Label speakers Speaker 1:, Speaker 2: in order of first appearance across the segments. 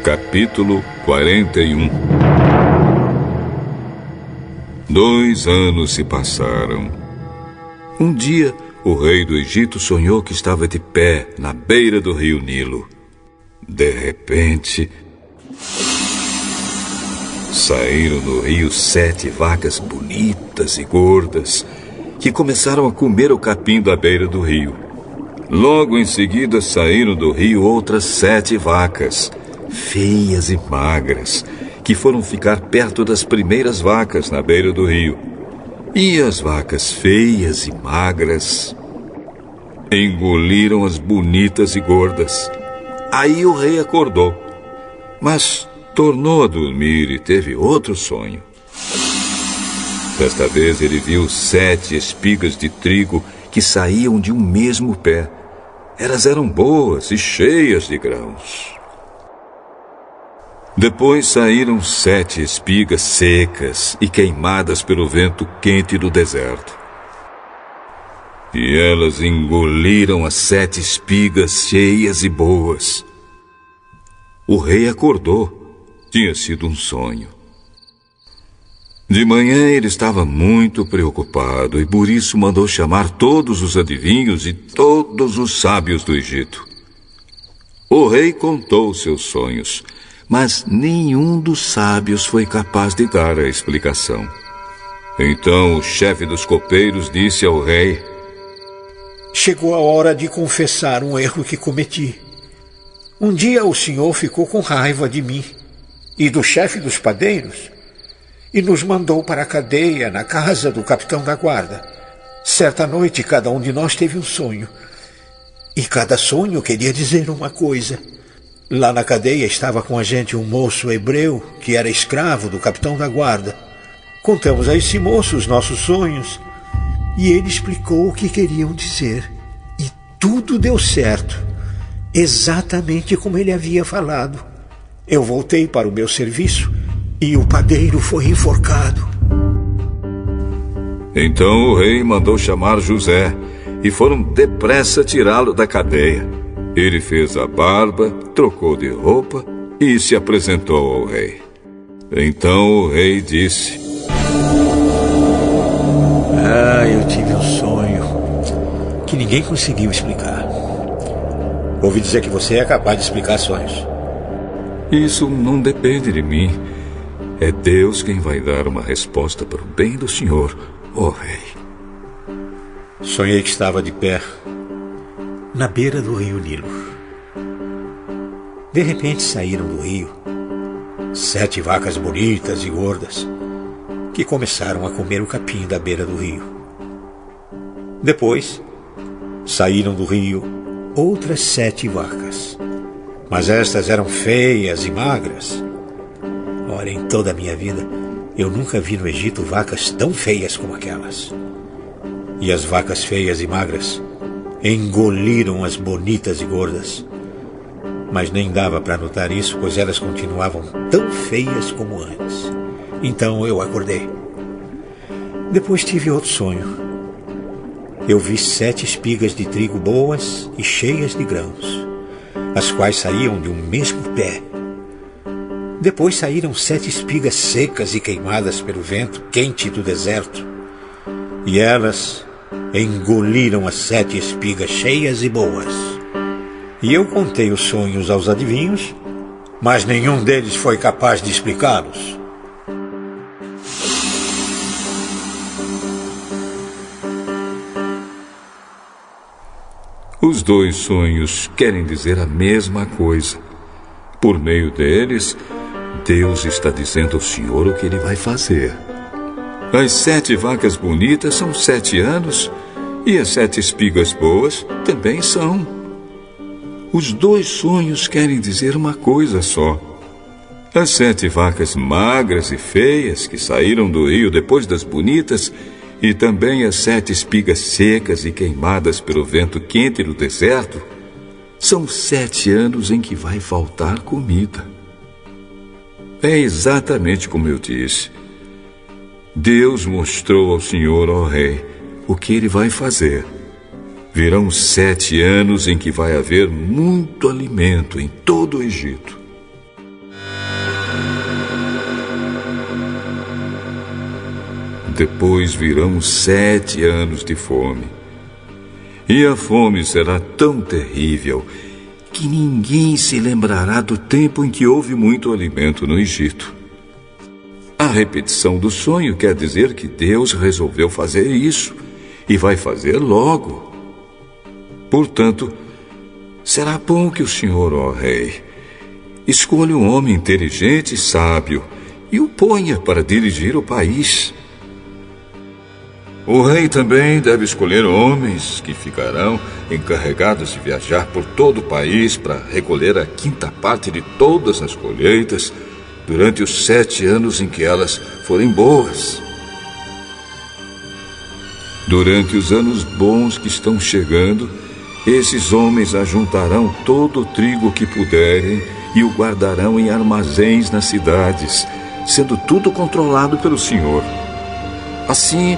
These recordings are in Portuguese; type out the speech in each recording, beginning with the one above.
Speaker 1: Capítulo 41. 2 anos se passaram. Um dia, o rei do Egito sonhou que estava de pé na beira do rio Nilo. De repente, saíram do rio 7 vacas bonitas e gordas, que começaram a comer o capim da beira do rio. Logo em seguida, saíram do rio outras 7 vacas, feias e magras, que foram ficar perto das primeiras vacas na beira do rio. E as vacas feias e magras engoliram as bonitas e gordas. Aí o rei acordou, mas tornou a dormir e teve outro sonho. Desta vez ele viu 7 espigas de trigo que saíam de um mesmo pé. Elas eram boas e cheias de grãos. Depois saíram 7 espigas secas e queimadas pelo vento quente do deserto. E elas engoliram as 7 espigas cheias e boas. O rei acordou. Tinha sido um sonho. De manhã ele estava muito preocupado e por isso mandou chamar todos os adivinhos e todos os sábios do Egito. O rei contou seus sonhos, mas nenhum dos sábios foi capaz de dar a explicação. Então o chefe dos copeiros disse ao rei:
Speaker 2: chegou a hora de confessar um erro que cometi. Um dia o senhor ficou com raiva de mim e do chefe dos padeiros e nos mandou para a cadeia na casa do capitão da guarda. Certa noite cada um de nós teve um sonho e cada sonho queria dizer uma coisa. Lá na cadeia estava com a gente um moço hebreu que era escravo do capitão da guarda. Contamos a esse moço os nossos sonhos e ele explicou o que queriam dizer. E tudo deu certo, exatamente como ele havia falado. Eu voltei para o meu serviço e o padeiro foi enforcado.
Speaker 1: Então o rei mandou chamar José e foram depressa tirá-lo da cadeia. Ele fez a barba, trocou de roupa e se apresentou ao rei. Então o rei disse:
Speaker 2: eu tive um sonho que ninguém conseguiu explicar. Ouvi dizer que você é capaz de explicar sonhos.
Speaker 1: Isso não depende de mim. É Deus quem vai dar uma resposta para o bem do senhor, ó rei.
Speaker 2: Sonhei que estava de pé na beira do rio Nilo. De repente saíram do rio 7 vacas bonitas e gordas que começaram a comer o capim da beira do rio. Depois saíram do rio outras 7 vacas, mas estas eram feias e magras. Olha, em toda a minha vida eu nunca vi no Egito vacas tão feias como aquelas. E as vacas feias e magras engoliram as bonitas e gordas. Mas nem dava para notar isso, pois elas continuavam tão feias como antes. Então eu acordei. Depois tive outro sonho. Eu vi 7 espigas de trigo boas e cheias de grãos, as quais saíam de um mesmo pé. Depois saíram 7 espigas secas e queimadas pelo vento quente do deserto. E elas engoliram as 7 espigas cheias e boas. E eu contei os sonhos aos adivinhos, mas nenhum deles foi capaz de explicá-los.
Speaker 1: Os 2 sonhos querem dizer a mesma coisa. Por meio deles, Deus está dizendo ao Senhor o que Ele vai fazer. As 7 vacas bonitas são 7 anos e as 7 espigas boas também são. Os 2 sonhos querem dizer uma coisa só. As 7 vacas magras e feias que saíram do rio depois das bonitas e também as 7 espigas secas e queimadas pelo vento quente do deserto são 7 anos em que vai faltar comida. É exatamente como eu disse. Deus mostrou ao Senhor, ó rei, o que ele vai fazer. Virão 7 anos em que vai haver muito alimento em todo o Egito. Depois virão 7 anos de fome. E a fome será tão terrível que ninguém se lembrará do tempo em que houve muito alimento no Egito. A repetição do sonho quer dizer que Deus resolveu fazer isso e vai fazer logo. Portanto, será bom que o senhor, ó rei, escolha um homem inteligente e sábio e o ponha para dirigir o país. O rei também deve escolher homens que ficarão encarregados de viajar por todo o país para recolher a 5ª parte de todas as colheitas durante os 7 anos em que elas forem boas. Durante os anos bons que estão chegando, esses homens ajuntarão todo o trigo que puderem e o guardarão em armazéns nas cidades, sendo tudo controlado pelo Senhor. Assim,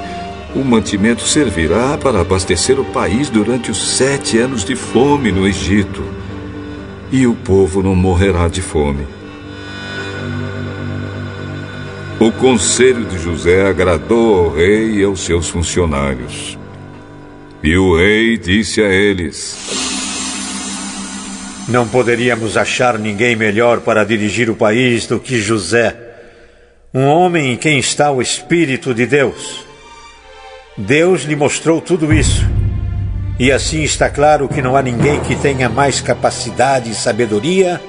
Speaker 1: o mantimento servirá para abastecer o país durante os 7 anos de fome no Egito. E o povo não morrerá de fome. O conselho de José agradou ao rei e aos seus funcionários. E o rei disse a eles:
Speaker 2: Não poderíamos achar ninguém melhor para dirigir o país do que José, um homem em quem está o Espírito de Deus. Deus lhe mostrou tudo isso. E assim está claro que não há ninguém que tenha mais capacidade e sabedoria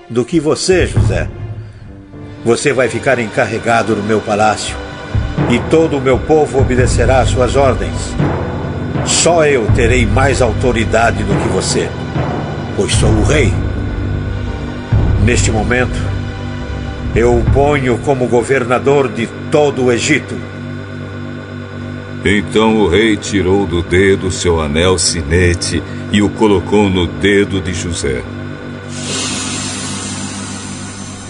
Speaker 2: do que você, José. Você vai ficar encarregado no meu palácio, e todo o meu povo obedecerá às suas ordens. Só eu terei mais autoridade do que você, pois sou o rei. Neste momento, eu o ponho como governador de todo o Egito.
Speaker 1: Então o rei tirou do dedo seu anel sinete e o colocou no dedo de José.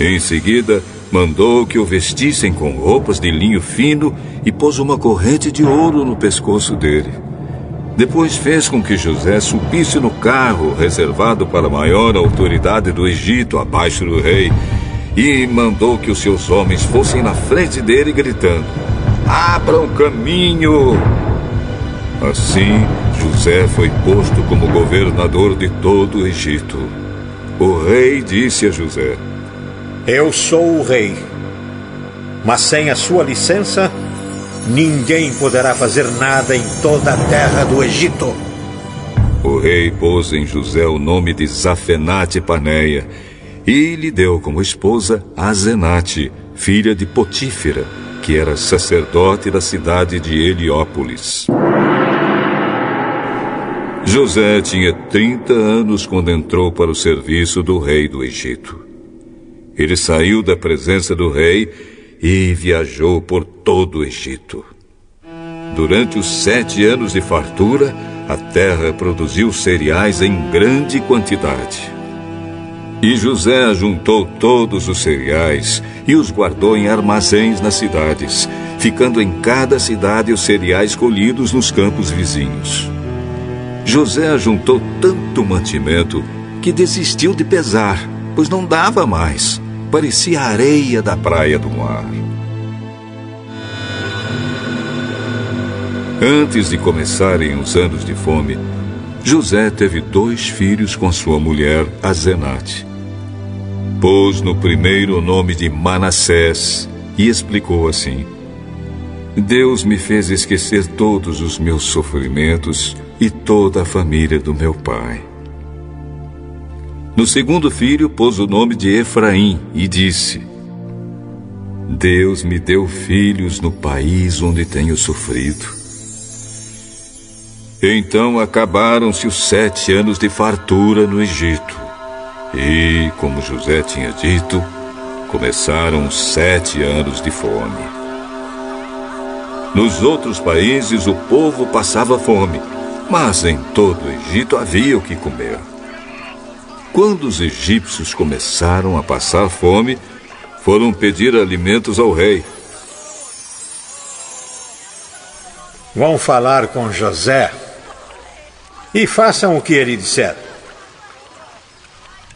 Speaker 1: Em seguida, mandou que o vestissem com roupas de linho fino e pôs uma corrente de ouro no pescoço dele. Depois fez com que José subisse no carro reservado para a maior autoridade do Egito, abaixo do rei, e mandou que os seus homens fossem na frente dele gritando: Abram caminho! Assim, José foi posto como governador de todo o Egito. O rei disse a José:
Speaker 2: Eu sou o rei, mas sem a sua licença, ninguém poderá fazer nada em toda a terra do Egito.
Speaker 1: O rei pôs em José o nome de Zafenate-Paneia e lhe deu como esposa Azenate, filha de Potífera, que era sacerdote da cidade de Heliópolis. José tinha 30 anos quando entrou para o serviço do rei do Egito. Ele saiu da presença do rei e viajou por todo o Egito. Durante os 7 anos de fartura, a terra produziu cereais em grande quantidade. E José ajuntou todos os cereais e os guardou em armazéns nas cidades, ficando em cada cidade os cereais colhidos nos campos vizinhos. José ajuntou tanto mantimento que desistiu de pesar, pois não dava mais. Parecia a areia da praia do mar. Antes de começarem os anos de fome, José teve 2 filhos com sua mulher, Azenate. Pôs no primeiro o nome de Manassés e explicou assim: Deus me fez esquecer todos os meus sofrimentos e toda a família do meu pai. No segundo filho, pôs o nome de Efraim e disse: Deus me deu filhos no país onde tenho sofrido. Então acabaram-se os 7 anos de fartura no Egito. E, como José tinha dito, começaram os 7 anos de fome. Nos outros países o povo passava fome, mas em todo o Egito havia o que comer. Quando os egípcios começaram a passar fome, foram pedir alimentos ao rei.
Speaker 2: Vão falar com José e façam o que ele disser.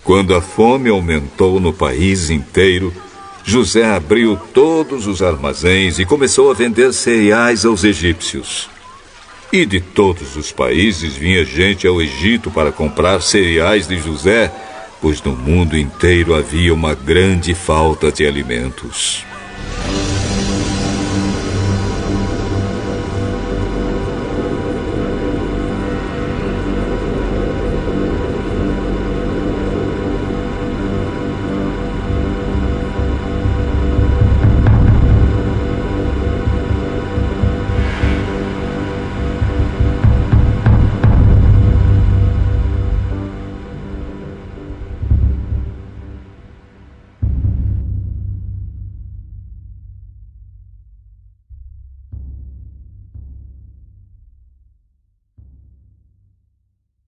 Speaker 1: Quando a fome aumentou no país inteiro, José abriu todos os armazéns e começou a vender cereais aos egípcios. E de todos os países vinha gente ao Egito para comprar cereais de José, pois no mundo inteiro havia uma grande falta de alimentos.